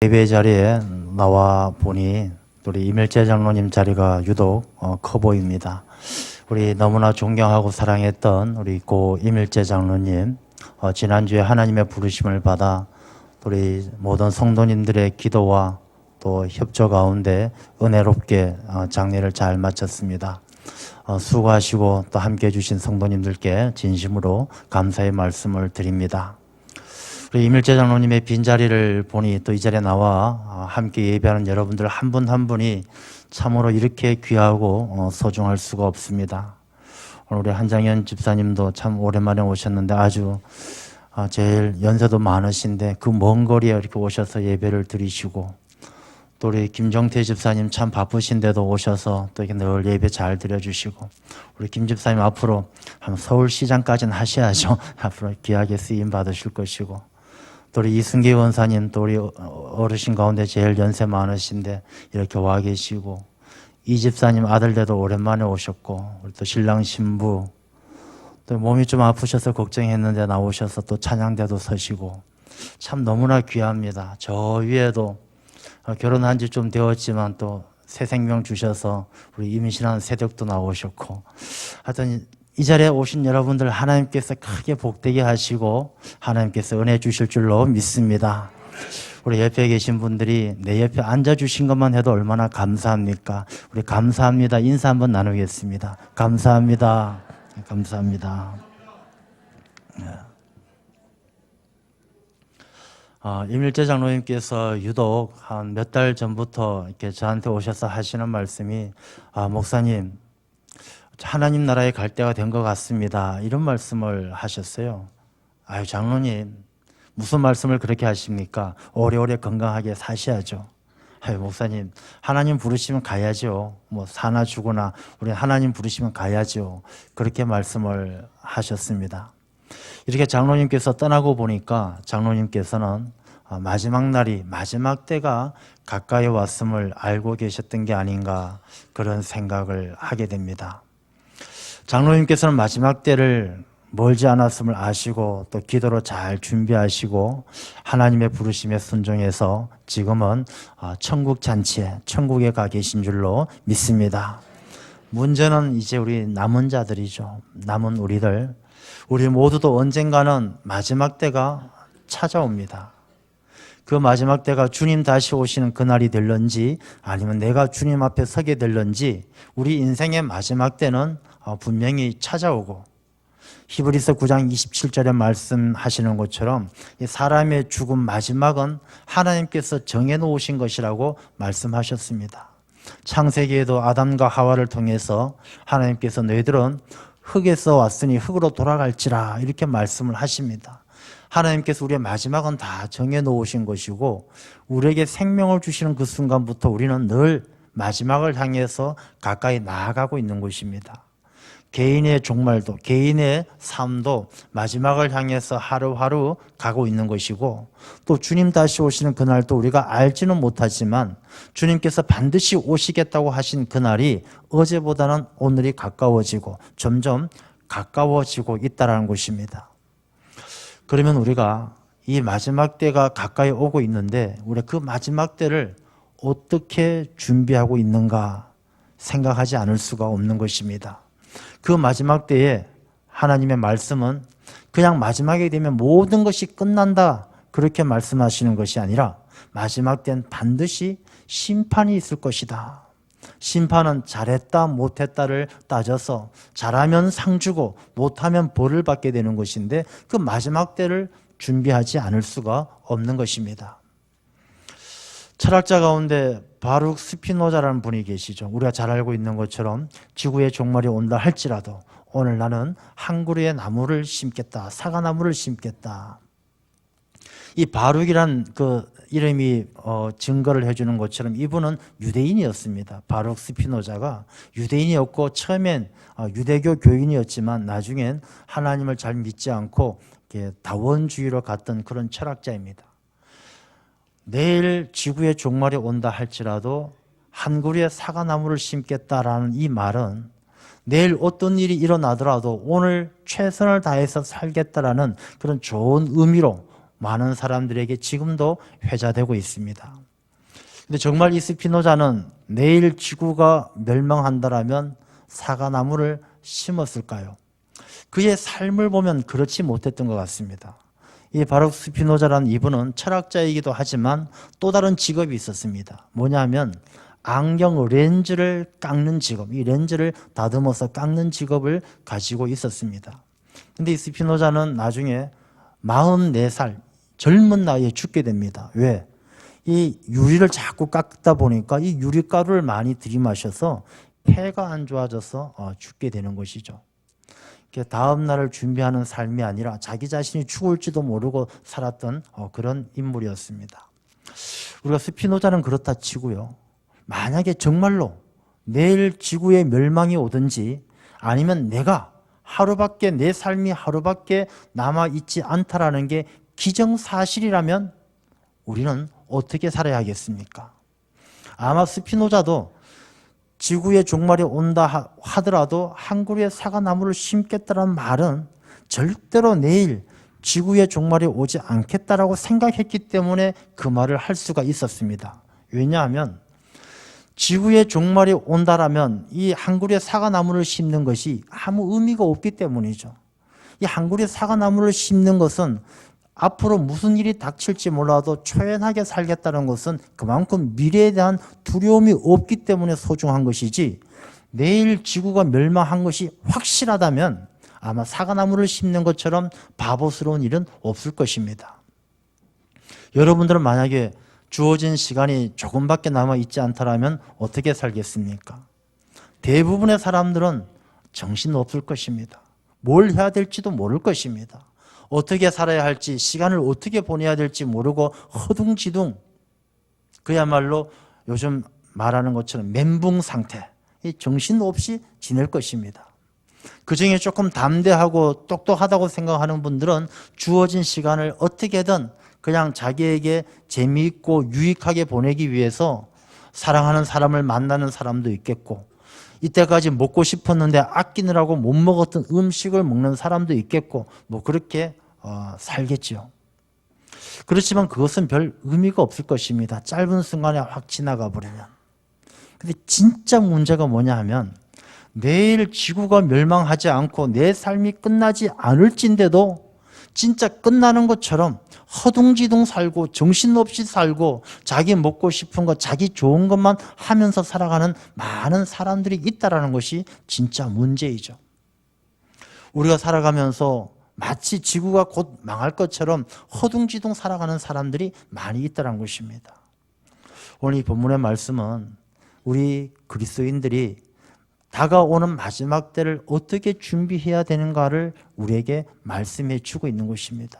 예배 자리에 나와 보니 우리 이밀재 장로님 자리가 유독 커 보입니다. 우리 너무나 존경하고 사랑했던 우리 고 이밀재 장로님, 지난주에 하나님의 부르심을 받아 우리 모든 성도님들의 기도와 또 협조 가운데 은혜롭게 장례를 잘 마쳤습니다. 수고하시고 또 함께 해주신 성도님들께 진심으로 감사의 말씀을 드립니다. 우리 이밀재 장로님의 빈자리를 보니 또 이 자리에 나와 함께 예배하는 여러분들 한 분 한 분이 참으로 이렇게 귀하고 소중할 수가 없습니다. 오늘 우리 한장현 집사님도 참 오랜만에 오셨는데 아주 제일 연세도 많으신데 그 먼 거리에 이렇게 오셔서 예배를 드리시고, 또 우리 김정태 집사님 참 바쁘신데도 오셔서 또 이렇게 늘 예배 잘 드려주시고, 우리 김 집사님 앞으로 한 서울시장까지는 하셔야죠. 앞으로 귀하게 쓰임 받으실 것이고, 또 우리 이승기 원사님, 또 우리 어르신 가운데 제일 연세 많으신데 이렇게 와 계시고, 이 집사님 아들들도 오랜만에 오셨고, 우리 또 신랑 신부, 또 몸이 좀 아프셔서 걱정했는데 나오셔서 또 찬양대도 서시고, 참 너무나 귀합니다. 저 위에도 결혼한 지 좀 되었지만 또 새 생명 주셔서 우리 임신한 새댁도 나오셨고, 하여튼 이 자리에 오신 여러분들 하나님께서 크게 복되게 하시고 하나님께서 은혜 주실 줄로 믿습니다. 우리 옆에 계신 분들이 내 옆에 앉아주신 것만 해도 얼마나 감사합니까? 우리 감사합니다. 인사 한번 나누겠습니다. 감사합니다. 감사합니다. 이밀재 장로님께서 유독 한 몇 달 전부터 이렇게 저한테 오셔서 하시는 말씀이, 목사님, 하나님 나라에 갈 때가 된 것 같습니다. 이런 말씀을 하셨어요. 아유, 장로님, 무슨 말씀을 그렇게 하십니까? 오래오래 건강하게 사셔야죠. 아유, 목사님, 하나님 부르시면 가야죠. 뭐 사나 죽으나 우리 하나님 부르시면 가야죠. 그렇게 말씀을 하셨습니다. 이렇게 장로님께서 떠나고 보니까 장로님께서는 마지막 날이, 마지막 때가 가까이 왔음을 알고 계셨던 게 아닌가, 그런 생각을 하게 됩니다. 장로님께서는 마지막 때를 멀지 않았음을 아시고 또 기도로 잘 준비하시고 하나님의 부르심에 순종해서 지금은 천국 잔치에, 천국에 가 계신 줄로 믿습니다. 문제는 이제 우리 남은 자들이죠. 남은 우리들, 우리 모두도 언젠가는 마지막 때가 찾아옵니다. 그 마지막 때가 주님 다시 오시는 그날이 될런지 아니면 내가 주님 앞에 서게 될런지, 우리 인생의 마지막 때는 분명히 찾아오고, 히브리서 9장 27절에 말씀하시는 것처럼 사람의 죽음 마지막은 하나님께서 정해놓으신 것이라고 말씀하셨습니다. 창세기에도 아담과 하와를 통해서 하나님께서 너희들은 흙에서 왔으니 흙으로 돌아갈지라 이렇게 말씀을 하십니다. 하나님께서 우리의 마지막은 다 정해놓으신 것이고, 우리에게 생명을 주시는 그 순간부터 우리는 늘 마지막을 향해서 가까이 나아가고 있는 것입니다. 개인의 종말도, 개인의 삶도 마지막을 향해서 하루하루 가고 있는 것이고, 또 주님 다시 오시는 그날도 우리가 알지는 못하지만 주님께서 반드시 오시겠다고 하신 그날이 어제보다는 오늘이 가까워지고 점점 가까워지고 있다는 것입니다. 그러면 우리가 이 마지막 때가 가까이 오고 있는데 우리 그 마지막 때를 어떻게 준비하고 있는가 생각하지 않을 수가 없는 것입니다. 그 마지막 때에 하나님의 말씀은 그냥 마지막에 되면 모든 것이 끝난다 그렇게 말씀하시는 것이 아니라, 마지막 때는 반드시 심판이 있을 것이다. 심판은 잘했다 못했다를 따져서 잘하면 상 주고 못하면 벌을 받게 되는 것인데, 그 마지막 때를 준비하지 않을 수가 없는 것입니다. 철학자 가운데 바룩 스피노자라는 분이 계시죠. 우리가 잘 알고 있는 것처럼 지구의 종말이 온다 할지라도 오늘 나는 한 그루의 나무를 심겠다, 사과나무를 심겠다. 이 바룩이란 그 이름이 증거를 해주는 것처럼 이분은 유대인이었습니다. 바룩 스피노자가 유대인이었고 처음엔 유대교 교인이었지만 나중엔 하나님을 잘 믿지 않고 다원주의로 갔던 그런 철학자입니다. 내일 지구의 종말이 온다 할지라도 한 그루의 사과나무를 심겠다라는 이 말은 내일 어떤 일이 일어나더라도 오늘 최선을 다해서 살겠다라는 그런 좋은 의미로 많은 사람들에게 지금도 회자되고 있습니다. 근데 정말 이 스피노자는 내일 지구가 멸망한다라면 사과나무를 심었을까요? 그의 삶을 보면 그렇지 못했던 것 같습니다. 이 바룩 스피노자라는 이분은 철학자이기도 하지만 또 다른 직업이 있었습니다. 뭐냐면 안경 렌즈를 깎는 직업, 이 렌즈를 다듬어서 깎는 직업을 가지고 있었습니다. 근데 이 스피노자는 나중에 44살 젊은 나이에 죽게 됩니다. 왜? 이 유리를 자꾸 깎다 보니까 이 유리가루를 많이 들이마셔서 폐가 안 좋아져서 죽게 되는 것이죠. 다음 날을 준비하는 삶이 아니라 자기 자신이 죽을지도 모르고 살았던 그런 인물이었습니다. 우리가 스피노자는 그렇다 치고요. 만약에 정말로 내일 지구의 멸망이 오든지 아니면 내가 하루밖에 내 삶이 하루밖에 남아있지 않다라는 게 기정사실이라면 우리는 어떻게 살아야 하겠습니까? 아마 스피노자도 지구의 종말이 온다 하더라도 한 그루의 사과나무를 심겠다는 말은 절대로 내일 지구의 종말이 오지 않겠다라고 생각했기 때문에 그 말을 할 수가 있었습니다. 왜냐하면 지구의 종말이 온다라면 이 한 그루의 사과나무를 심는 것이 아무 의미가 없기 때문이죠. 이 한 그루의 사과나무를 심는 것은 앞으로 무슨 일이 닥칠지 몰라도 초연하게 살겠다는 것은 그만큼 미래에 대한 두려움이 없기 때문에 소중한 것이지, 내일 지구가 멸망한 것이 확실하다면 아마 사과나무를 심는 것처럼 바보스러운 일은 없을 것입니다. 여러분들은 만약에 주어진 시간이 조금밖에 남아있지 않다면 어떻게 살겠습니까? 대부분의 사람들은 정신없을 것입니다. 뭘 해야 될지도 모를 것입니다. 어떻게 살아야 할지, 시간을 어떻게 보내야 될지 모르고 허둥지둥, 그야말로 요즘 말하는 것처럼 멘붕 상태, 정신없이 지낼 것입니다. 그중에 조금 담대하고 똑똑하다고 생각하는 분들은 주어진 시간을 어떻게든 그냥 자기에게 재미있고 유익하게 보내기 위해서 사랑하는 사람을 만나는 사람도 있겠고, 이때까지 먹고 싶었는데 아끼느라고 못 먹었던 음식을 먹는 사람도 있겠고, 그렇게 살겠죠. 그렇지만 그것은 별 의미가 없을 것입니다. 짧은 순간에 확 지나가 버리면. 근데 진짜 문제가 뭐냐 하면 내일 지구가 멸망하지 않고 내 삶이 끝나지 않을진데도 진짜 끝나는 것처럼 허둥지둥 살고 정신없이 살고 자기 먹고 싶은 것, 자기 좋은 것만 하면서 살아가는 많은 사람들이 있다는 것이 진짜 문제이죠. 우리가 살아가면서 마치 지구가 곧 망할 것처럼 허둥지둥 살아가는 사람들이 많이 있다는 것입니다. 오늘 이 본문의 말씀은 우리 그리스도인들이 다가오는 마지막 때를 어떻게 준비해야 되는가를 우리에게 말씀해 주고 있는 것입니다.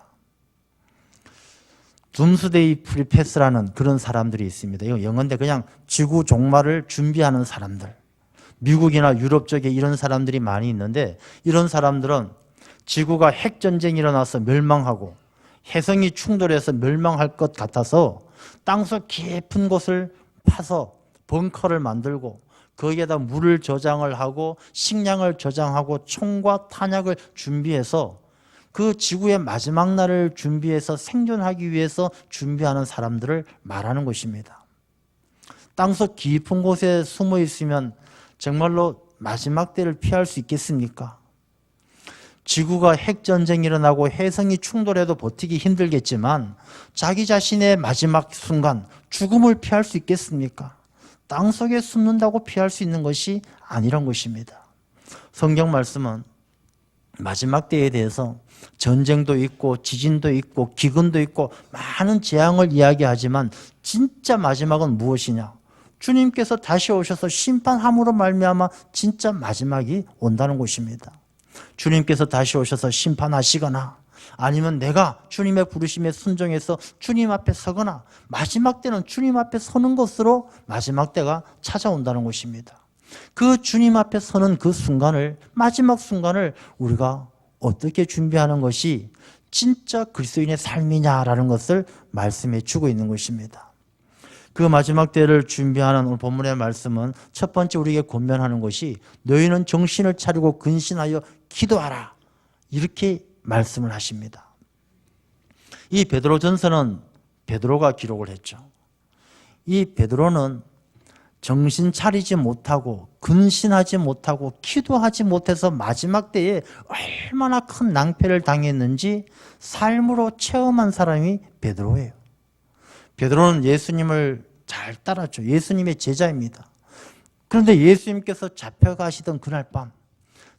둠스데이 프리패스라는 그런 사람들이 있습니다. 이거 영어인데 그냥 지구 종말을 준비하는 사람들. 미국이나 유럽 쪽에 이런 사람들이 많이 있는데, 이런 사람들은 지구가 핵전쟁이 일어나서 멸망하고 해성이 충돌해서 멸망할 것 같아서 땅속 깊은 곳을 파서 벙커를 만들고 거기에다 물을 저장을 하고 식량을 저장하고 총과 탄약을 준비해서 그 지구의 마지막 날을 준비해서 생존하기 위해서 준비하는 사람들을 말하는 것입니다. 땅속 깊은 곳에 숨어 있으면 정말로 마지막 때를 피할 수 있겠습니까? 지구가 핵전쟁이 일어나고 해성이 충돌해도 버티기 힘들겠지만 자기 자신의 마지막 순간 죽음을 피할 수 있겠습니까? 땅속에 숨는다고 피할 수 있는 것이 아니란 것입니다. 성경 말씀은 마지막 때에 대해서 전쟁도 있고 지진도 있고 기근도 있고 많은 재앙을 이야기하지만 진짜 마지막은 무엇이냐? 주님께서 다시 오셔서 심판함으로 말미암아 진짜 마지막이 온다는 것입니다. 주님께서 다시 오셔서 심판하시거나 아니면 내가 주님의 부르심에 순종해서 주님 앞에 서거나, 마지막 때는 주님 앞에 서는 것으로 마지막 때가 찾아온다는 것입니다. 그 주님 앞에 서는 그 순간을, 마지막 순간을 우리가 어떻게 준비하는 것이 진짜 그리스도인의 삶이냐라는 것을 말씀해 주고 있는 것입니다. 그 마지막 때를 준비하는 오늘 본문의 말씀은 첫 번째 우리에게 권면하는 것이 너희는 정신을 차리고 근신하여 기도하라, 이렇게 말씀을 하십니다. 이 베드로전서는 베드로가 기록을 했죠. 이 베드로는 정신 차리지 못하고 근신하지 못하고 기도하지 못해서 마지막 때에 얼마나 큰 낭패를 당했는지 삶으로 체험한 사람이 베드로예요. 베드로는 예수님을 잘 따랐죠. 예수님의 제자입니다. 그런데 예수님께서 잡혀가시던 그날 밤,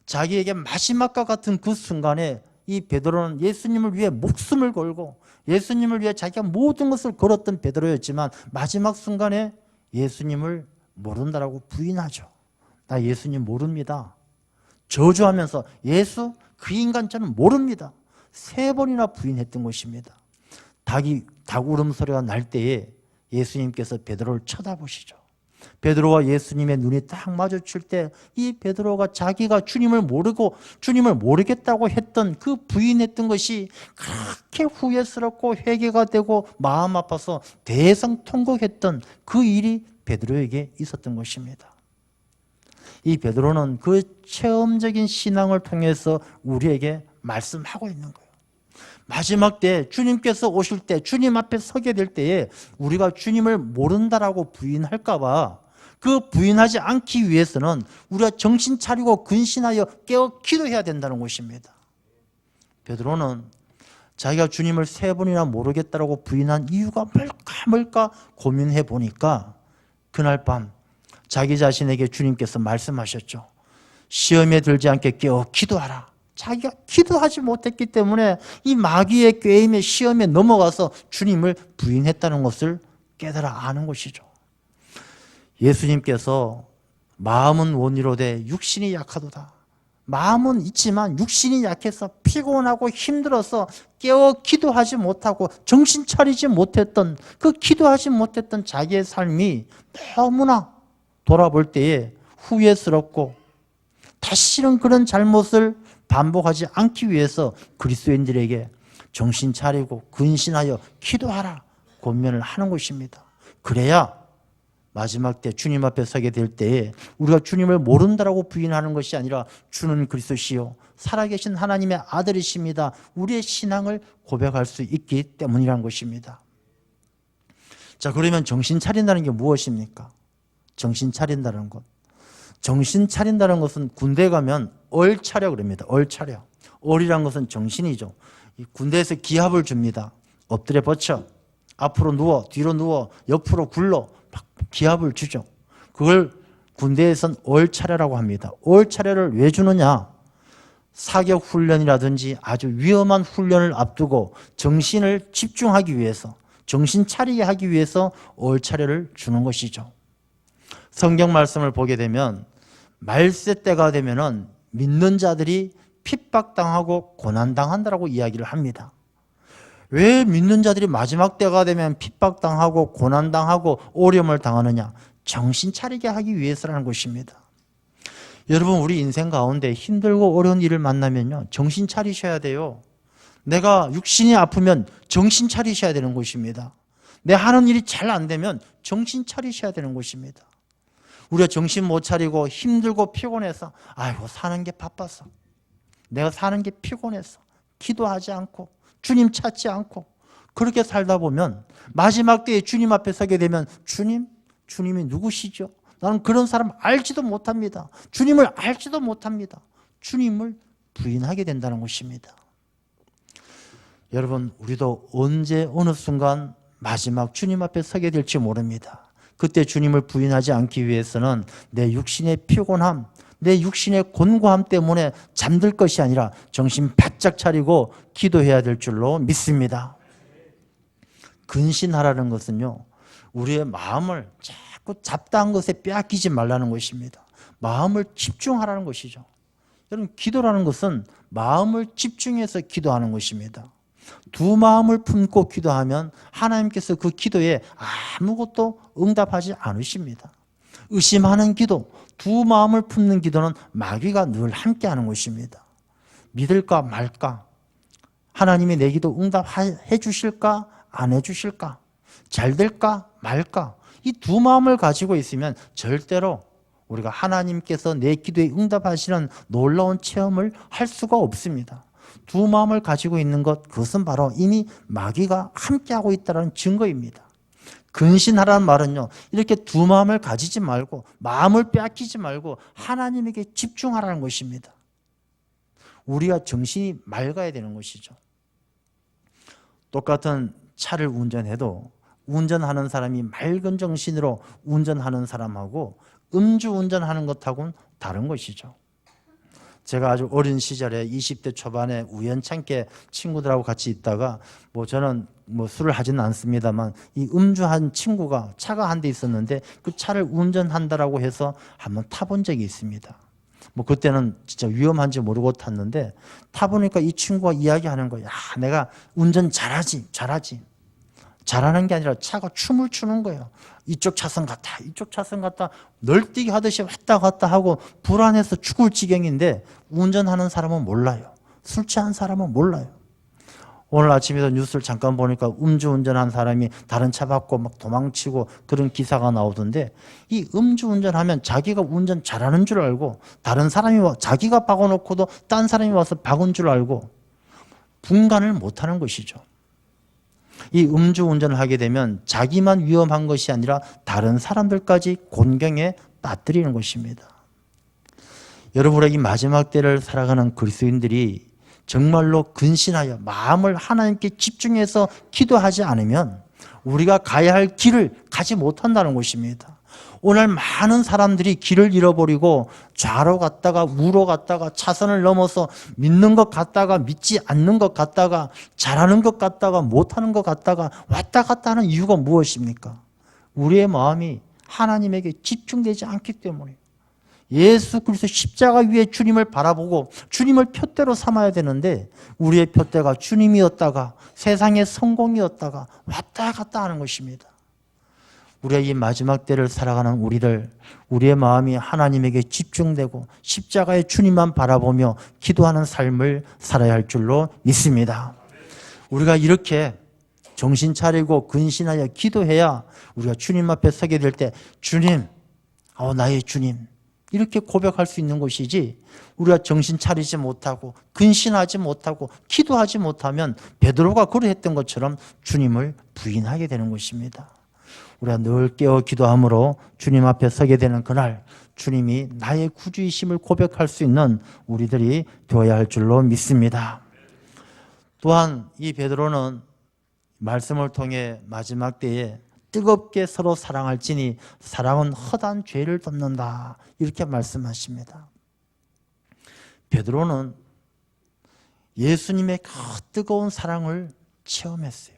자기에게 마지막과 같은 그 순간에 이 베드로는 예수님을 위해 목숨을 걸고 예수님을 위해 자기가 모든 것을 걸었던 베드로였지만 마지막 순간에 예수님을 모른다라고 부인하죠. 나 예수님 모릅니다. 저주하면서 예수 그 인간 저는 모릅니다. 3번이나 부인했던 것입니다. 닭 울음소리가 날 때에 예수님께서 베드로를 쳐다보시죠. 베드로와 예수님의 눈이 딱 마주칠 때 이 베드로가 자기가 주님을 모르고 주님을 모르겠다고 했던 그 부인했던 것이 그렇게 후회스럽고 회개가 되고 마음 아파서 대성통곡했던 그 일이 베드로에게 있었던 것입니다. 이 베드로는 그 체험적인 신앙을 통해서 우리에게 말씀하고 있는 거예요. 마지막 때 주님께서 오실 때 주님 앞에 서게 될 때에 우리가 주님을 모른다라고 부인할까 봐 그 부인하지 않기 위해서는 우리가 정신 차리고 근신하여 깨어 기도해야 된다는 것입니다. 베드로는 자기가 주님을 3번이나 모르겠다라고 부인한 이유가 뭘까 고민해 보니까 그날 밤 자기 자신에게 주님께서 말씀하셨죠. 시험에 들지 않게 깨어 기도하라. 자기가 기도하지 못했기 때문에 이 마귀의 꾀임에 시험에 넘어가서 주님을 부인했다는 것을 깨달아 아는 것이죠. 예수님께서 마음은 원이로되 육신이 약하도다. 마음은 있지만 육신이 약해서 피곤하고 힘들어서 깨어 기도하지 못하고 정신 차리지 못했던 그 기도하지 못했던 자기의 삶이 너무나 돌아볼 때에 후회스럽고 다시는 그런 잘못을 반복하지 않기 위해서 그리스도인들에게 정신 차리고 근신하여 기도하라 권면을 하는 것입니다. 그래야 마지막 때 주님 앞에 서게 될 때에 우리가 주님을 모른다라고 부인하는 것이 아니라 주는 그리스도시요 살아계신 하나님의 아들이십니다. 우리의 신앙을 고백할 수 있기 때문이라는 것입니다. 자, 그러면 정신 차린다는 게 무엇입니까? 정신 차린다는 것. 정신 차린다는 것은 군대 가면 얼차려 그럽니다. 얼차려. 얼이란 것은 정신이죠. 군대에서 기합을 줍니다. 엎드려 버쳐. 앞으로 누워, 뒤로 누워, 옆으로 굴러 기합을 주죠. 그걸 군대에선 얼차려라고 합니다. 얼차려를 왜 주느냐? 사격 훈련이라든지 아주 위험한 훈련을 앞두고 정신을 집중하기 위해서, 정신 차리게 하기 위해서 얼차려를 주는 것이죠. 성경 말씀을 보게 되면 말세 때가 되면은 믿는 자들이 핍박당하고 고난당한다라고 이야기를 합니다. 왜 믿는 자들이 마지막 때가 되면 핍박당하고 고난당하고 어려움을 당하느냐? 정신 차리게 하기 위해서라는 것입니다. 여러분, 우리 인생 가운데 힘들고 어려운 일을 만나면요, 정신 차리셔야 돼요. 내가 육신이 아프면 정신 차리셔야 되는 것입니다. 내 하는 일이 잘 안 되면 정신 차리셔야 되는 것입니다. 우리가 정신 못 차리고 힘들고 피곤해서 아이고 사는 게 바빠서, 내가 사는 게 피곤해서 기도하지 않고 주님 찾지 않고 그렇게 살다 보면 마지막 때에 주님 앞에 서게 되면 주님이 누구시죠? 나는 그런 사람 알지도 못합니다. 주님을 알지도 못합니다. 주님을 부인하게 된다는 것입니다. 여러분, 우리도 언제 어느 순간 마지막 주님 앞에 서게 될지 모릅니다. 그때 주님을 부인하지 않기 위해서는 내 육신의 피곤함, 내 육신의 곤고함 때문에 잠들 것이 아니라 정신 바짝 차리고 기도해야 될 줄로 믿습니다. 근신하라는 것은요, 우리의 마음을 자꾸 잡다한 것에 빼앗기지 말라는 것입니다. 마음을 집중하라는 것이죠. 여러분, 기도라는 것은 마음을 집중해서 기도하는 것입니다. 두 마음을 품고 기도하면 하나님께서 그 기도에 아무것도 응답하지 않으십니다. 의심하는 기도, 두 마음을 품는 기도는 마귀가 늘 함께하는 것입니다. 믿을까 말까? 하나님이 내 기도 응답해 주실까? 안 해주실까? 잘 될까? 말까? 이 두 마음을 가지고 있으면 절대로 우리가 하나님께서 내 기도에 응답하시는 놀라운 체험을 할 수가 없습니다. 두 마음을 가지고 있는 것, 그것은 바로 이미 마귀가 함께하고 있다는 증거입니다. 근신하라는 말은요, 이렇게 두 마음을 가지지 말고 마음을 빼앗기지 말고 하나님에게 집중하라는 것입니다. 우리가 정신이 맑아야 되는 것이죠. 똑같은 차를 운전해도 운전하는 사람이 맑은 정신으로 운전하는 사람하고 음주운전하는 것하고는 다른 것이죠. 제가 아주 어린 시절에 20대 초반에 우연찮게 친구들하고 같이 있다가 저는 술을 하지는 않습니다만 이 음주한 친구가 차가 한 대 있었는데 그 차를 운전한다라고 해서 한번 타본 적이 있습니다. 그때는 진짜 위험한지 모르고 탔는데 타보니까 이 친구가 이야기하는 거야. 내가 운전 잘하지. 잘하는 게 아니라 차가 춤을 추는 거예요. 이쪽 차선 갔다 이쪽 차선 갔다 널뛰기 하듯이 왔다 갔다 하고 불안해서 죽을 지경인데 운전하는 사람은 몰라요. 술 취한 사람은 몰라요. 오늘 아침에도 뉴스를 잠깐 보니까 음주운전한 사람이 다른 차 받고 막 도망치고 그런 기사가 나오던데, 이 음주운전하면 자기가 운전 잘하는 줄 알고 다른 사람이 자기가 박아놓고도 딴 사람이 와서 박은 줄 알고 분간을 못하는 것이죠. 이 음주운전을 하게 되면 자기만 위험한 것이 아니라 다른 사람들까지 곤경에 빠뜨리는 것입니다. 여러분의 이 마지막 때를 살아가는 그리스도인들이 정말로 근신하여 마음을 하나님께 집중해서 기도하지 않으면 우리가 가야 할 길을 가지 못한다는 것입니다. 오늘 많은 사람들이 길을 잃어버리고 좌로 갔다가 우로 갔다가 차선을 넘어서 믿는 것 같다가 믿지 않는 것 같다가 잘하는 것 같다가 못하는 것 같다가 왔다 갔다 하는 이유가 무엇입니까? 우리의 마음이 하나님에게 집중되지 않기 때문에, 예수 그리스도 십자가 위에 주님을 바라보고 주님을 푯대로 삼아야 되는데 우리의 푯대가 주님이었다가 세상의 성공이었다가 왔다 갔다 하는 것입니다. 우리의 이 마지막 때를 살아가는 우리의 마음이 하나님에게 집중되고 십자가의 주님만 바라보며 기도하는 삶을 살아야 할 줄로 믿습니다. 우리가 이렇게 정신 차리고 근신하여 기도해야 우리가 주님 앞에 서게 될 때 주님, 나의 주님, 이렇게 고백할 수 있는 것이지, 우리가 정신 차리지 못하고 근신하지 못하고 기도하지 못하면 베드로가 그러했던 것처럼 주님을 부인하게 되는 것입니다. 우리가 늘 깨어 기도함으로 주님 앞에 서게 되는 그날 주님이 나의 구주이심을 고백할 수 있는 우리들이 되어야 할 줄로 믿습니다. 또한 이 베드로는 말씀을 통해 마지막 때에 뜨겁게 서로 사랑할지니 사랑은 허다한 죄를 덮는다, 이렇게 말씀하십니다. 베드로는 예수님의 그 뜨거운 사랑을 체험했어요.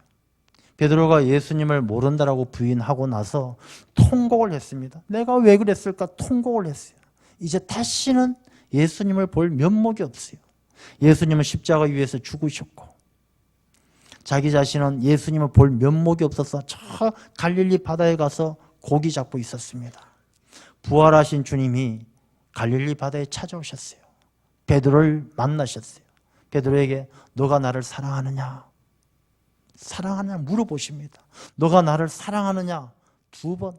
베드로가 예수님을 모른다라고 부인하고 나서 통곡을 했습니다. 내가 왜 그랬을까 통곡을 했어요. 이제 다시는 예수님을 볼 면목이 없어요. 예수님은 십자가 위에서 죽으셨고 자기 자신은 예수님을 볼 면목이 없어서 저 갈릴리 바다에 가서 고기 잡고 있었습니다. 부활하신 주님이 갈릴리 바다에 찾아오셨어요. 베드로를 만나셨어요. 베드로에게 너가 나를 사랑하느냐 물어보십니다. 너가 나를 사랑하느냐 2번.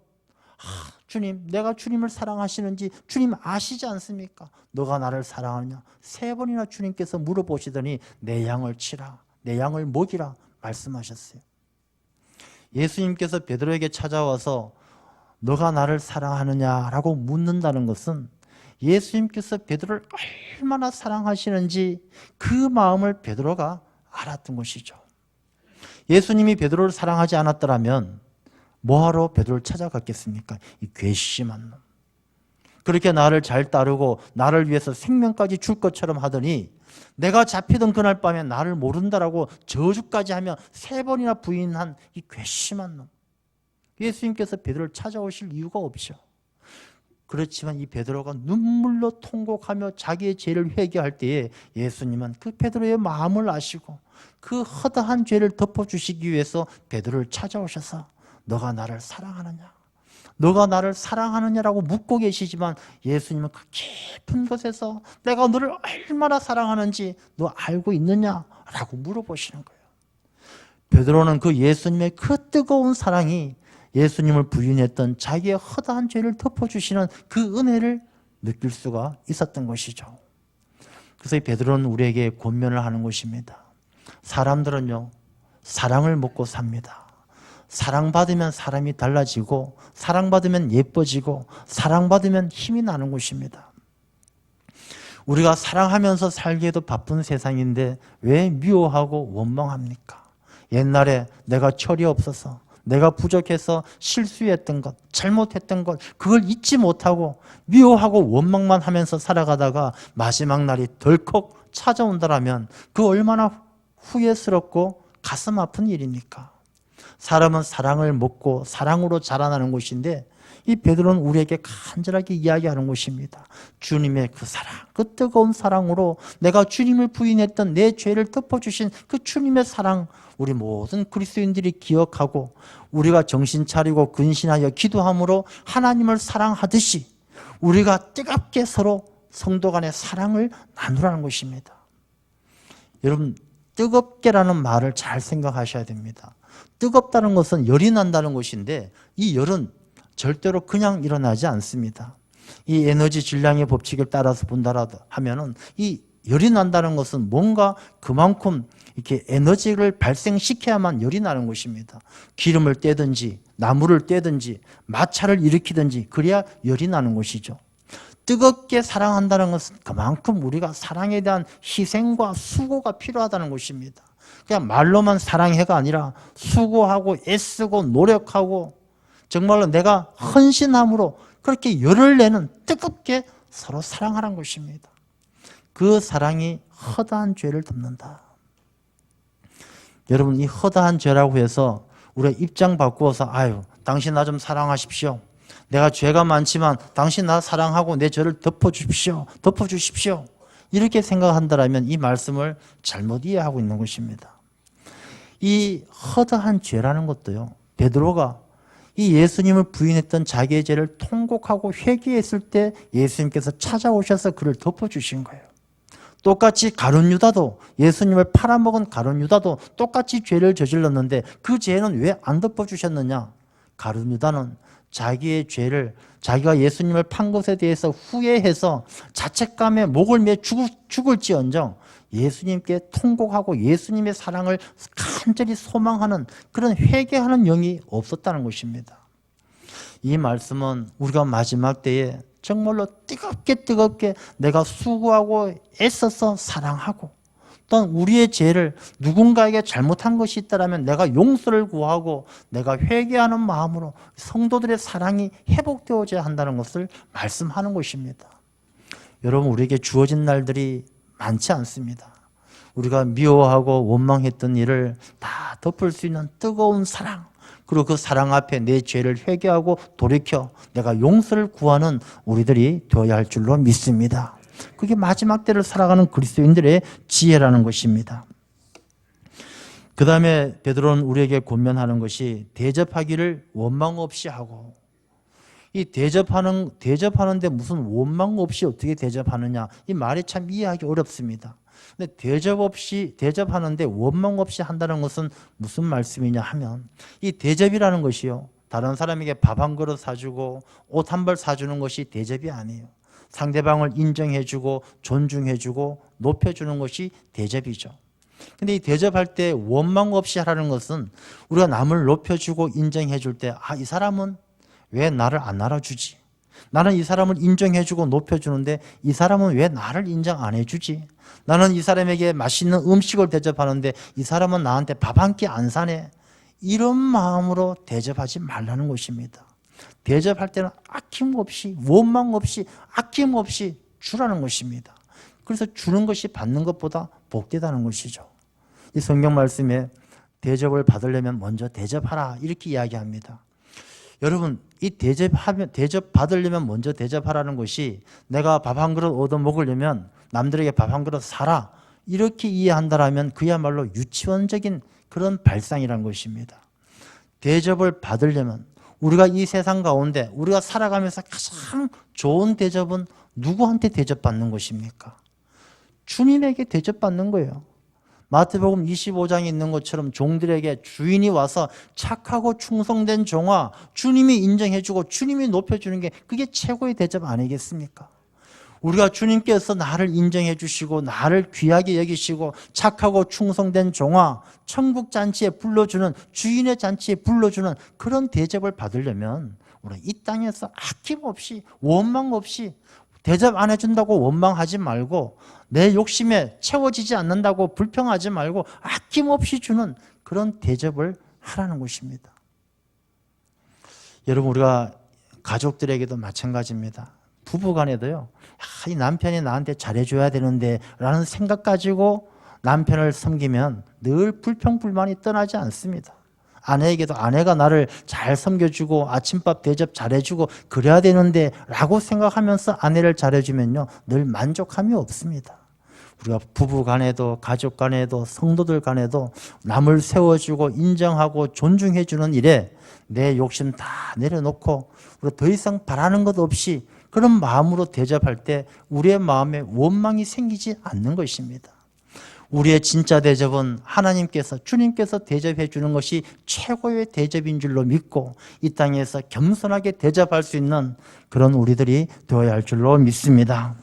주님, 내가 주님을 사랑하시는지 주님 아시지 않습니까? 너가 나를 사랑하느냐 3번이나 주님께서 물어보시더니 내 양을 치라, 내 양을 먹이라 말씀하셨어요. 예수님께서 베드로에게 찾아와서 너가 나를 사랑하느냐라고 묻는다는 것은 예수님께서 베드로를 얼마나 사랑하시는지 그 마음을 베드로가 알았던 것이죠. 예수님이 베드로를 사랑하지 않았더라면 뭐하러 베드로를 찾아갔겠습니까? 이 괘씸한 놈. 그렇게 나를 잘 따르고 나를 위해서 생명까지 줄 것처럼 하더니 내가 잡히던 그날 밤에 나를 모른다라고 저주까지 하며 3번이나 부인한 이 괘씸한 놈. 예수님께서 베드로를 찾아오실 이유가 없죠. 그렇지만 이 베드로가 눈물로 통곡하며 자기의 죄를 회개할 때에 예수님은 그 베드로의 마음을 아시고 그 허다한 죄를 덮어주시기 위해서 베드로를 찾아오셔서 너가 나를 사랑하느냐? 너가 나를 사랑하느냐라고 묻고 계시지만 예수님은 그 깊은 곳에서 내가 너를 얼마나 사랑하는지 너 알고 있느냐라고 물어보시는 거예요. 베드로는 그 예수님의 그 뜨거운 사랑이 예수님을 부인했던 자기의 허다한 죄를 덮어주시는 그 은혜를 느낄 수가 있었던 것이죠. 그래서 이 베드로는 우리에게 권면을 하는 것입니다. 사람들은요, 사랑을 먹고 삽니다. 사랑받으면 사람이 달라지고, 사랑받으면 예뻐지고, 사랑받으면 힘이 나는 것입니다. 우리가 사랑하면서 살기에도 바쁜 세상인데 왜 미워하고 원망합니까? 옛날에 내가 철이 없어서, 내가 부족해서 실수했던 것, 잘못했던 것, 그걸 잊지 못하고 미워하고 원망만 하면서 살아가다가 마지막 날이 덜컥 찾아온다라면 그 얼마나 후회스럽고 가슴 아픈 일입니까? 사람은 사랑을 먹고 사랑으로 자라나는 것인데 이 베드로는 우리에게 간절하게 이야기하는 것입니다. 주님의 그 사랑, 그 뜨거운 사랑으로 내가 주님을 부인했던 내 죄를 덮어주신 그 주님의 사랑, 우리 모든 그리스도인들이 기억하고 우리가 정신 차리고 근신하여 기도함으로 하나님을 사랑하듯이 우리가 뜨겁게 서로 성도 간의 사랑을 나누라는 것입니다. 여러분, 뜨겁게라는 말을 잘 생각하셔야 됩니다. 뜨겁다는 것은 열이 난다는 것인데 이 열은 절대로 그냥 일어나지 않습니다. 이 에너지 질량의 법칙을 따라서 본다라도 하면은 이 열이 난다는 것은 뭔가 그만큼 이렇게 에너지를 발생시켜야만 열이 나는 것입니다. 기름을 떼든지 나무를 떼든지 마찰을 일으키든지 그래야 열이 나는 것이죠. 뜨겁게 사랑한다는 것은 그만큼 우리가 사랑에 대한 희생과 수고가 필요하다는 것입니다. 그냥 말로만 사랑해가 아니라 수고하고 애쓰고 노력하고 정말로 내가 헌신함으로 그렇게 열을 내는 뜨겁게 서로 사랑하라는 것입니다. 그 사랑이 허다한 죄를 덮는다. 여러분, 이 허다한 죄라고 해서 우리가 입장 바꾸어서 아유, 당신 나 좀 사랑하십시오. 내가 죄가 많지만 당신 나 사랑하고 내 죄를 덮어주십시오. 이렇게 생각한다면 이 말씀을 잘못 이해하고 있는 것입니다. 이 허다한 죄라는 것도요, 베드로가 이 예수님을 부인했던 자기의 죄를 통곡하고 회개했을 때 예수님께서 찾아오셔서 그를 덮어주신 거예요. 똑같이 가룟 유다도, 예수님을 팔아먹은 가룟 유다도 똑같이 죄를 저질렀는데 그 죄는 왜 안 덮어주셨느냐? 가룟 유다는 자기의 죄를, 자기가 예수님을 판 것에 대해서 후회해서 자책감에 목을 매 죽을지언정 예수님께 통곡하고 예수님의 사랑을 간절히 소망하는 그런 회개하는 영이 없었다는 것입니다. 이 말씀은 우리가 마지막 때에 정말로 뜨겁게 내가 수고하고 애써서 사랑하고 또한 우리의 죄를 누군가에게 잘못한 것이 있다면 내가 용서를 구하고 내가 회개하는 마음으로 성도들의 사랑이 회복되어져야 한다는 것을 말씀하는 것입니다. 여러분, 우리에게 주어진 날들이 많지 않습니다. 우리가 미워하고 원망했던 일을 다 덮을 수 있는 뜨거운 사랑, 그리고 그 사랑 앞에 내 죄를 회개하고 돌이켜 내가 용서를 구하는 우리들이 되어야 할 줄로 믿습니다. 그게 마지막 때를 살아가는 그리스도인들의 지혜라는 것입니다. 그 다음에 베드로는 우리에게 권면하는 것이 대접하기를 원망 없이 하고, 이 대접하는데 무슨 원망 없이 어떻게 대접하느냐, 이 말이 참 이해하기 어렵습니다. 근데 대접하는데 원망 없이 한다는 것은 무슨 말씀이냐 하면, 이 대접이라는 것이요, 다른 사람에게 밥 한 그릇 사주고 옷 한 벌 사주는 것이 대접이 아니에요. 상대방을 인정해주고 존중해주고 높여주는 것이 대접이죠. 근데 이 대접할 때 원망 없이 하라는 것은 우리가 남을 높여주고 인정해줄 때, 이 사람은 왜 나를 안 알아주지? 나는 이 사람을 인정해주고 높여주는데 이 사람은 왜 나를 인정 안 해주지? 나는 이 사람에게 맛있는 음식을 대접하는데 이 사람은 나한테 밥 한 끼 안 사네. 이런 마음으로 대접하지 말라는 것입니다. 대접할 때는 아낌없이, 원망 없이, 아낌없이 주라는 것입니다. 그래서 주는 것이 받는 것보다 복되다는 것이죠. 이 성경 말씀에 대접을 받으려면 먼저 대접하라 이렇게 이야기합니다. 여러분, 이 대접 받으려면 먼저 대접하라는 것이 내가 밥 한 그릇 얻어 먹으려면 남들에게 밥 한 그릇 사라 이렇게 이해한다라면 그야말로 유치원적인 그런 발상이라는 것입니다. 대접을 받으려면 우리가 이 세상 가운데 우리가 살아가면서 가장 좋은 대접은 누구한테 대접받는 것입니까? 주님에게 대접받는 거예요. 마태복음 25장에 있는 것처럼 종들에게 주인이 와서 착하고 충성된 종아, 주님이 인정해주고 주님이 높여주는 게 그게 최고의 대접 아니겠습니까? 우리가 주님께서 나를 인정해 주시고 나를 귀하게 여기시고 착하고 충성된 종아, 천국 잔치에 불러주는, 주인의 잔치에 불러주는 그런 대접을 받으려면 우리 이 땅에서 아낌없이 원망 없이 대접 안 해준다고 원망하지 말고, 내 욕심에 채워지지 않는다고 불평하지 말고 아낌없이 주는 그런 대접을 하라는 것입니다. 여러분, 우리가 가족들에게도 마찬가지입니다. 부부간에도요, 이 남편이 나한테 잘해줘야 되는데 라는 생각 가지고 남편을 섬기면 늘 불평불만이 떠나지 않습니다. 아내에게도 아내가 나를 잘 섬겨주고 아침밥 대접 잘해주고 그래야 되는데 라고 생각하면서 아내를 잘해주면요, 늘 만족함이 없습니다. 우리가 부부 간에도 가족 간에도 성도들 간에도 남을 세워주고 인정하고 존중해 주는 일에 내 욕심 다 내려놓고 우리가 더 이상 바라는 것 없이 그런 마음으로 대접할 때 우리의 마음에 원망이 생기지 않는 것입니다. 우리의 진짜 대접은 하나님께서, 주님께서 대접해 주는 것이 최고의 대접인 줄로 믿고 이 땅에서 겸손하게 대접할 수 있는 그런 우리들이 되어야 할 줄로 믿습니다.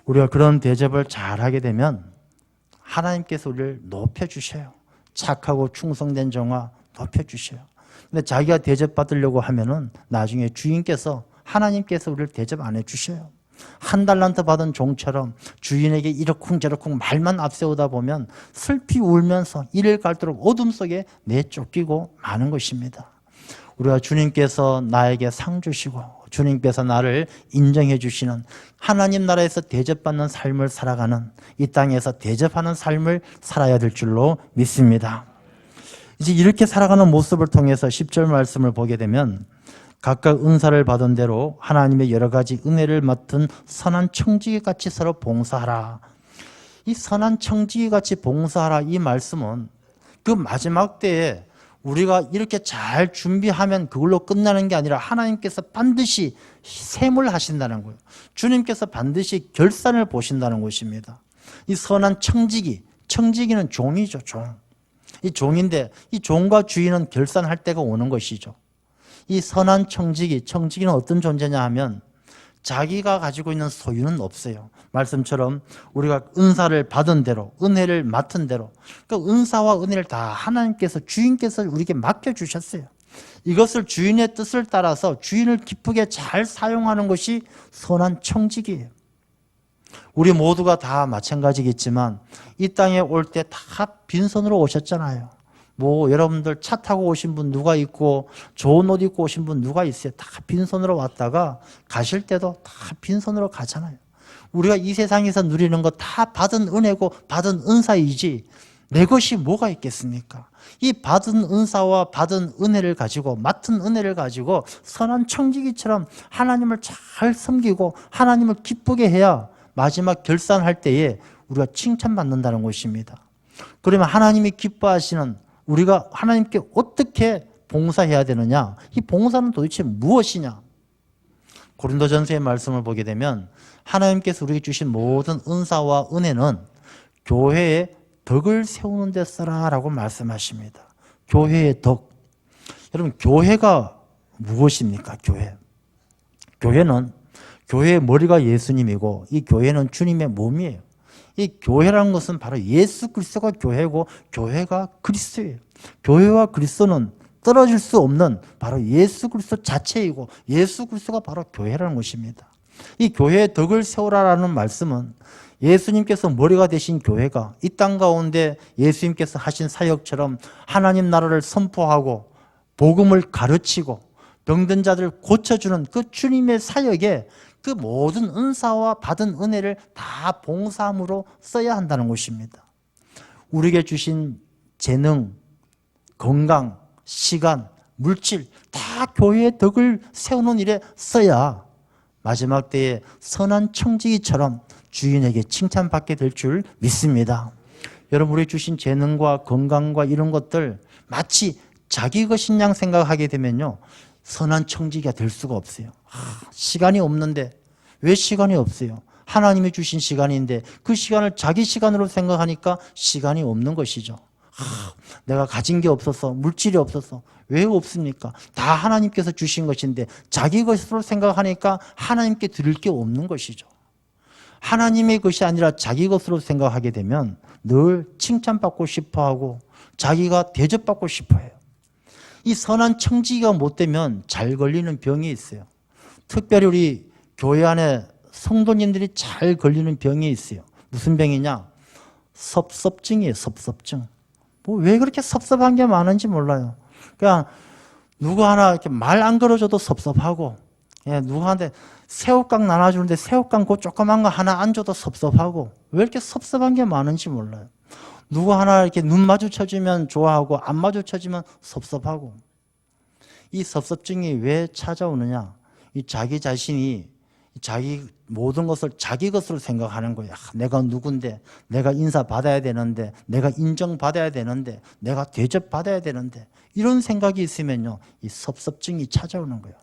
우리가 그런 대접을 잘하게 되면 하나님께서 우리를 높여주셔요. 착하고 충성된 종아 높여주셔요. 근데 자기가 대접받으려고 하면은 나중에 주인께서, 하나님께서 우리를 대접 안 해주셔요. 한 달란트 받은 종처럼 주인에게 이러쿵저러쿵 말만 앞세우다 보면 슬피 울면서 이를 갈도록 어둠 속에 내쫓기고 마는 것입니다. 우리가 주님께서 나에게 상 주시고 주님께서 나를 인정해 주시는 하나님 나라에서 대접받는 삶을 살아가는, 이 땅에서 대접하는 삶을 살아야 될 줄로 믿습니다. 이제 이렇게 살아가는 모습을 통해서 10절 말씀을 보게 되면 각각 은사를 받은 대로 하나님의 여러 가지 은혜를 맡은 선한 청지기 같이 서로 봉사하라. 이 선한 청지기 같이 봉사하라, 이 말씀은 그 마지막 때에 우리가 이렇게 잘 준비하면 그걸로 끝나는 게 아니라 하나님께서 반드시 셈을 하신다는 거예요. 주님께서 반드시 결산을 보신다는 것입니다. 이 선한 청지기, 청지기는 종이죠, 종. 이 종인데 이 종과 주인은 결산할 때가 오는 것이죠. 이 선한 청지기, 청지기는 어떤 존재냐 하면 자기가 가지고 있는 소유는 없어요. 말씀처럼 우리가 은사를 받은 대로, 은혜를 맡은 대로, 그 은사와 은혜를 다 하나님께서, 주인께서 우리에게 맡겨주셨어요. 이것을 주인의 뜻을 따라서 주인을 기쁘게 잘 사용하는 것이 선한 청지기예요. 우리 모두가 다 마찬가지겠지만 이 땅에 올 때 다 빈손으로 오셨잖아요. 뭐 여러분들 차 타고 오신 분 누가 있고 좋은 옷 입고 오신 분 누가 있어요? 다 빈손으로 왔다가 가실 때도 다 빈손으로 가잖아요. 우리가 이 세상에서 누리는 거 다 받은 은혜고 받은 은사이지 내 것이 뭐가 있겠습니까? 이 받은 은사와 받은 은혜를 가지고, 맡은 은혜를 가지고 선한 청지기처럼 하나님을 잘 섬기고 하나님을 기쁘게 해야 마지막 결산할 때에 우리가 칭찬받는다는 것입니다. 그러면 하나님이 기뻐하시는, 우리가 하나님께 어떻게 봉사해야 되느냐? 이 봉사는 도대체 무엇이냐? 고린도전서의 말씀을 보게 되면 하나님께서 우리에게 주신 모든 은사와 은혜는 교회의 덕을 세우는 데 써라라고 말씀하십니다. 교회의 덕. 여러분, 교회가 무엇입니까? 교회는 교회의 머리가 예수님이고 이 교회는 주님의 몸이에요. 이 교회라는 것은 바로 예수 그리스도가 교회고 교회가 그리스도예요. 교회와 그리스도는 떨어질 수 없는 바로 예수 그리스도 자체이고 예수 그리스도가 바로 교회라는 것입니다. 이 교회의 덕을 세우라라는 말씀은 예수님께서 머리가 되신 교회가 이 땅 가운데 예수님께서 하신 사역처럼 하나님 나라를 선포하고 복음을 가르치고 병든 자들을 고쳐주는 그 주님의 사역에 그 모든 은사와 받은 은혜를 다 봉사함으로 써야 한다는 것입니다. 우리에게 주신 재능, 건강, 시간, 물질 다 교회의 덕을 세우는 일에 써야 마지막 때에 선한 청지기처럼 주인에게 칭찬받게 될 줄 믿습니다. 여러분, 우리 주신 재능과 건강과 이런 것들 마치 자기 것인 양 생각하게 되면요, 선한 청지기가 될 수가 없어요. 시간이 없는데, 왜 시간이 없어요? 하나님이 주신 시간인데 그 시간을 자기 시간으로 생각하니까 시간이 없는 것이죠. 내가 가진 게 없어서, 물질이 없어서 왜 없습니까? 다 하나님께서 주신 것인데 자기 것으로 생각하니까 하나님께 드릴 게 없는 것이죠. 하나님의 것이 아니라 자기 것으로 생각하게 되면 늘 칭찬받고 싶어하고 자기가 대접받고 싶어해요. 이 선한 청지기가 못 되면 잘 걸리는 병이 있어요. 특별히 우리 교회 안에 성도님들이 잘 걸리는 병이 있어요. 무슨 병이냐? 섭섭증이에요. 섭섭증. 뭐 왜 그렇게 섭섭한 게 많은지 몰라요. 그냥 누구 하나 이렇게 말 안 걸어줘도 섭섭하고, 예, 누구한테 새우깡 나눠주는데 새우깡 그 조그만 거 하나 안 줘도 섭섭하고, 왜 이렇게 섭섭한 게 많은지 몰라요. 누구 하나 이렇게 눈 마주쳐주면 좋아하고 안 마주쳐주면 섭섭하고. 이 섭섭증이 왜 찾아오느냐? 이 자기 자신이 자기 모든 것을 자기 것으로 생각하는 거예요. 내가 누군데, 내가 인사받아야 되는데, 내가 인정받아야 되는데, 내가 대접받아야 되는데, 이런 생각이 있으면요, 이 섭섭증이 찾아오는 거예요.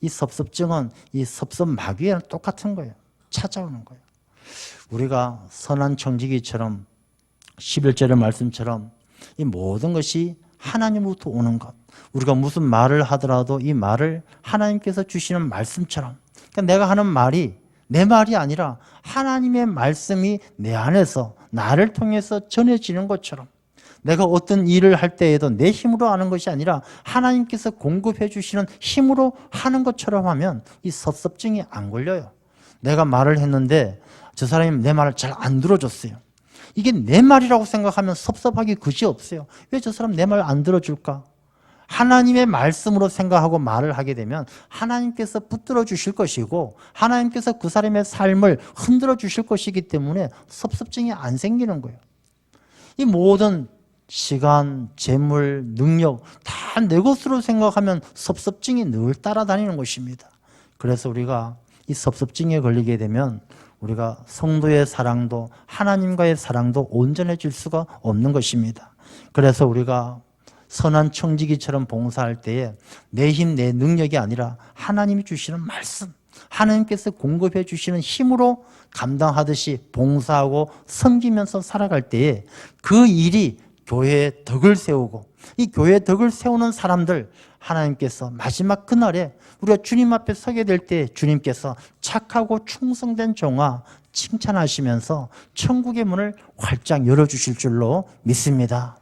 이 섭섭증은 이 섭섭마귀랑 똑같은 거예요. 찾아오는 거예요. 우리가 선한 청지기처럼 11절의 말씀처럼 이 모든 것이 하나님으로부터 오는 것, 우리가 무슨 말을 하더라도 이 말을 하나님께서 주시는 말씀처럼, 그러니까 내가 하는 말이 내 말이 아니라 하나님의 말씀이 내 안에서 나를 통해서 전해지는 것처럼, 내가 어떤 일을 할 때에도 내 힘으로 하는 것이 아니라 하나님께서 공급해 주시는 힘으로 하는 것처럼 하면 이 섭섭증이 안 걸려요. 내가 말을 했는데 저 사람이 내 말을 잘 안 들어줬어요. 이게 내 말이라고 생각하면 섭섭하기 그지없어요. 왜 저 사람 내 말 안 들어줄까? 하나님의 말씀으로 생각하고 말을 하게 되면 하나님께서 붙들어 주실 것이고 하나님께서 그 사람의 삶을 흔들어 주실 것이기 때문에 섭섭증이 안 생기는 거예요. 이 모든 시간, 재물, 능력 다 내 것으로 생각하면 섭섭증이 늘 따라다니는 것입니다. 그래서 우리가 이 섭섭증에 걸리게 되면 우리가 성도의 사랑도 하나님과의 사랑도 온전해질 수가 없는 것입니다. 그래서 우리가 선한 청지기처럼 봉사할 때에 내 힘, 내 능력이 아니라 하나님이 주시는 말씀, 하나님께서 공급해 주시는 힘으로 감당하듯이 봉사하고 섬기면서 살아갈 때에 그 일이 교회의 덕을 세우고, 이 교회의 덕을 세우는 사람들 하나님께서 마지막 그날에 우리가 주님 앞에 서게 될 때 주님께서 착하고 충성된 종아 칭찬하시면서 천국의 문을 활짝 열어주실 줄로 믿습니다.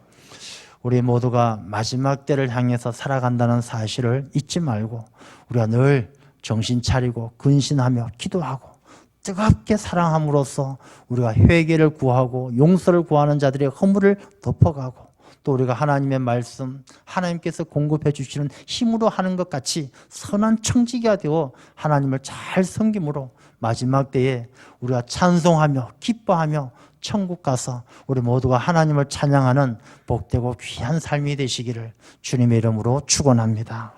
우리 모두가 마지막 때를 향해서 살아간다는 사실을 잊지 말고 우리가 늘 정신 차리고 근신하며 기도하고 뜨겁게 사랑함으로써 우리가 회개를 구하고 용서를 구하는 자들의 허물을 덮어가고, 또 우리가 하나님의 말씀, 하나님께서 공급해 주시는 힘으로 하는 것 같이 선한 청지기가 되어 하나님을 잘 섬김으로 마지막 때에 우리가 찬송하며 기뻐하며 천국 가서 우리 모두가 하나님을 찬양하는 복되고 귀한 삶이 되시기를 주님의 이름으로 축원합니다.